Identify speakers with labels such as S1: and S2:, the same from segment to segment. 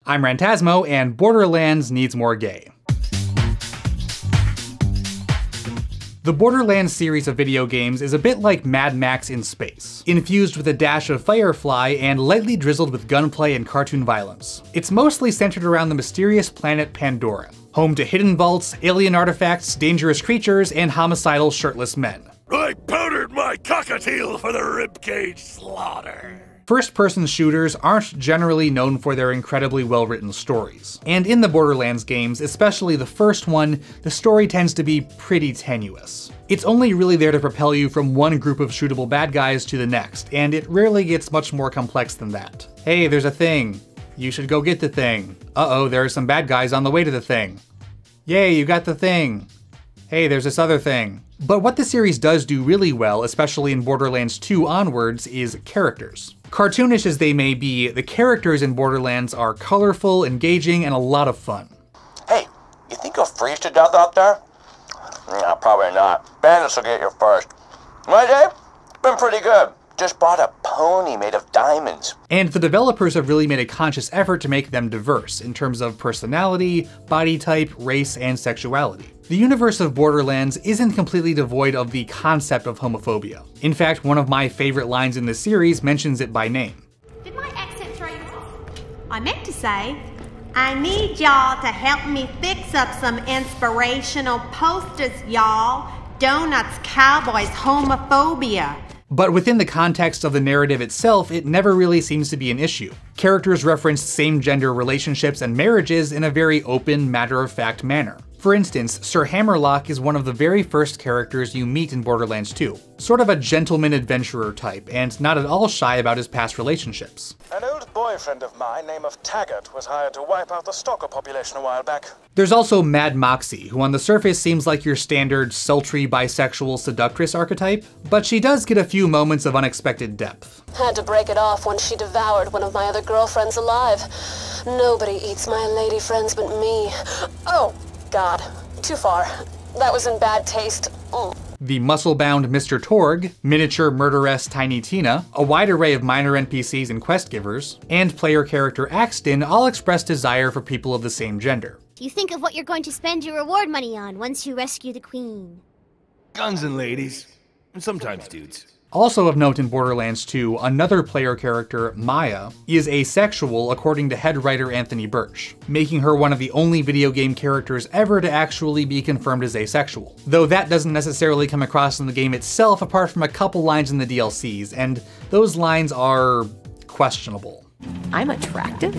S1: I'm Rantasmo, and Borderlands needs more gay. The Borderlands series of video games is a bit like Mad Max in space, infused with a dash of Firefly and lightly drizzled with gunplay and cartoon violence. It's mostly centered around the mysterious planet Pandora, home to hidden vaults, alien artifacts, dangerous creatures, and homicidal shirtless men.
S2: I powdered my cockatiel for the ribcage slaughter.
S1: First-person shooters aren't generally known for their incredibly well-written stories. And in the Borderlands games, especially the first one, the story tends to be pretty tenuous. It's only really there to propel you from one group of shootable bad guys to the next, and it rarely gets much more complex than that. Hey, there's a thing. You should go get the thing. Uh-oh, there are some bad guys on the way to the thing. Yay, you got the thing. Hey, there's this other thing. But what the series does do really well, especially in Borderlands 2 onwards, is characters. Cartoonish as they may be, the characters in Borderlands are colorful, engaging, and a lot of fun.
S3: Hey, you think you'll freeze to death out there? No, probably not. Bandits will get you first. My day? It's been pretty good. Just bought a pony made of diamonds.
S1: And the developers have really made a conscious effort to make them diverse in terms of personality, body type, race, and sexuality. The universe of Borderlands isn't completely devoid of the concept of homophobia. In fact, one of my favorite lines in the series mentions it by name.
S4: Did my accent throw you off? I meant to say, I need y'all to help me fix up some inspirational posters, y'all. Donuts, cowboys, homophobia.
S1: But within the context of the narrative itself, it never really seems to be an issue. Characters reference same-gender relationships and marriages in a very open, matter-of-fact manner. For instance, Sir Hammerlock is one of the very first characters you meet in Borderlands 2. Sort of a gentleman adventurer type, and not at all shy about his past relationships.
S5: An old boyfriend of mine, named Taggart, was hired to wipe out the stalker population a while back.
S1: There's also Mad Moxie, who on the surface seems like your standard sultry bisexual seductress archetype, but she does get a few moments of unexpected depth.
S6: Had to break it off when she devoured one of my other girlfriends alive. Nobody eats my lady friends but me. Oh, God, too far. That was in bad taste.
S1: The muscle-bound Mr. Torg, miniature murderess Tiny Tina, a wide array of minor NPCs and quest givers, and player character Axton all express desire for people of the same gender.
S7: You think of what you're going to spend your reward money on once you rescue the queen.
S2: Guns and ladies. And sometimes dudes.
S1: Also of note in Borderlands 2, another player character, Maya, is asexual according to head writer Anthony Birch, making her one of the only video game characters ever to actually be confirmed as asexual. Though that doesn't necessarily come across in the game itself apart from a couple lines in the DLCs, and those lines are questionable.
S8: I'm attractive?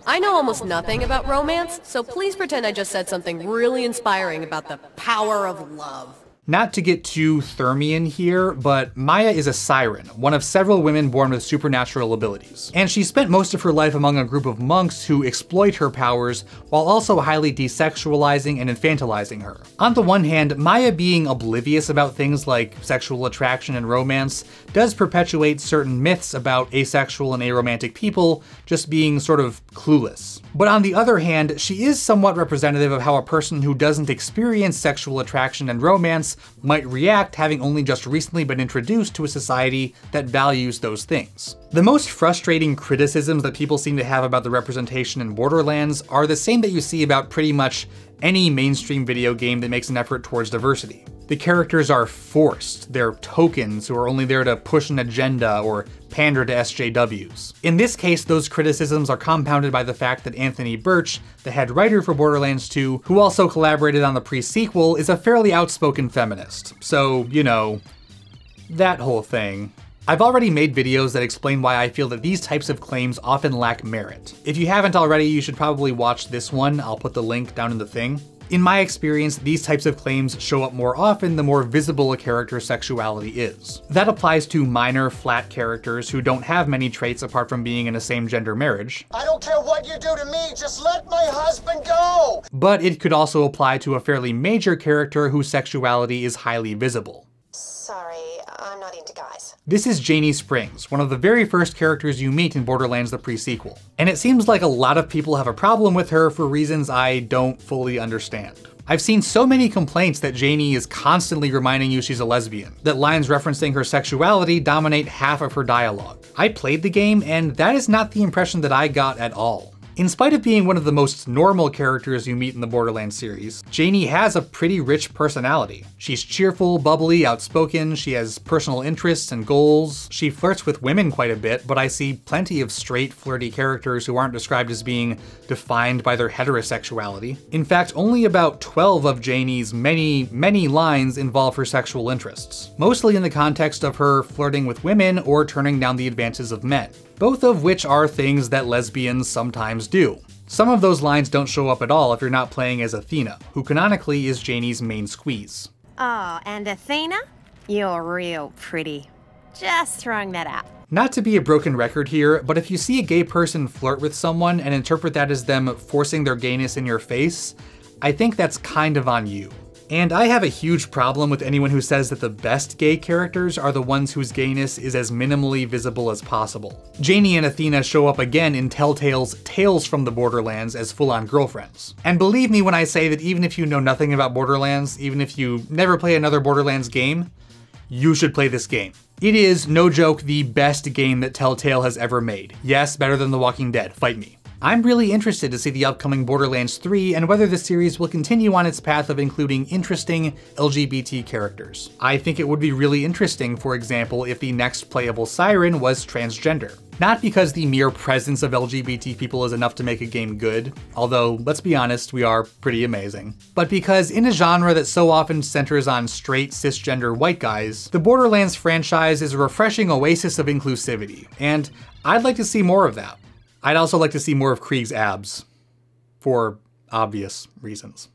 S6: I know almost nothing about romance, so please pretend I just said something really inspiring about the power of love.
S1: Not to get too Thermian here, but Maya is a siren, one of several women born with supernatural abilities. And she spent most of her life among a group of monks who exploit her powers while also highly desexualizing and infantilizing her. On the one hand, Maya being oblivious about things like sexual attraction and romance does perpetuate certain myths about asexual and aromantic people just being sort of clueless. But on the other hand, she is somewhat representative of how a person who doesn't experience sexual attraction and romance might react having only just recently been introduced to a society that values those things. The most frustrating criticisms that people seem to have about the representation in Borderlands are the same that you see about pretty much any mainstream video game that makes an effort towards diversity. The characters are forced, they're tokens who are only there to push an agenda or pander to SJWs. In this case, those criticisms are compounded by the fact that Anthony Birch, the head writer for Borderlands 2, who also collaborated on the pre-sequel, is a fairly outspoken feminist. So, you know, that whole thing. I've already made videos that explain why I feel that these types of claims often lack merit. If you haven't already, you should probably watch this one. I'll put the link down in the thing. In my experience, these types of claims show up more often the more visible a character's sexuality is. That applies to minor, flat characters who don't have many traits apart from being in a same-gender marriage.
S5: I don't care what you do to me, just let my husband go!
S1: But it could also apply to a fairly major character whose sexuality is highly visible.
S6: Sorry, I'm not into guys.
S1: This is Janie Springs, one of the very first characters you meet in Borderlands the pre-sequel. And it seems like a lot of people have a problem with her for reasons I don't fully understand. I've seen so many complaints that Janie is constantly reminding you she's a lesbian, that lines referencing her sexuality dominate half of her dialogue. I played the game, and that is not the impression that I got at all. In spite of being one of the most normal characters you meet in the Borderlands series, Janie has a pretty rich personality. She's cheerful, bubbly, outspoken, she has personal interests and goals, she flirts with women quite a bit, but I see plenty of straight, flirty characters who aren't described as being defined by their heterosexuality. In fact, only about 12 of Janie's many lines involve her sexual interests, mostly in the context of her flirting with women or turning down the advances of men, both of which are things that lesbians sometimes do. Some of those lines don't show up at all if you're not playing as Athena, who canonically is Janie's main squeeze.
S4: Oh, and Athena? You're real pretty. Just throwing that out.
S1: Not to be a broken record here, but if you see a gay person flirt with someone and interpret that as them forcing their gayness in your face, I think that's kind of on you. And I have a huge problem with anyone who says that the best gay characters are the ones whose gayness is as minimally visible as possible. Janie and Athena show up again in Telltale's Tales from the Borderlands as full-on girlfriends. And believe me when I say that even if you know nothing about Borderlands, even if you never play another Borderlands game, you should play this game. It is, no joke, the best game that Telltale has ever made. Yes, better than The Walking Dead, fight me. I'm really interested to see the upcoming Borderlands 3 and whether the series will continue on its path of including interesting LGBT characters. I think it would be really interesting, for example, if the next playable Siren was transgender. Not because the mere presence of LGBT people is enough to make a game good, although, let's be honest, we are pretty amazing, but because in a genre that so often centers on straight, cisgender white guys, the Borderlands franchise is a refreshing oasis of inclusivity, and I'd like to see more of that. I'd also like to see more of Krieg's abs, for obvious reasons.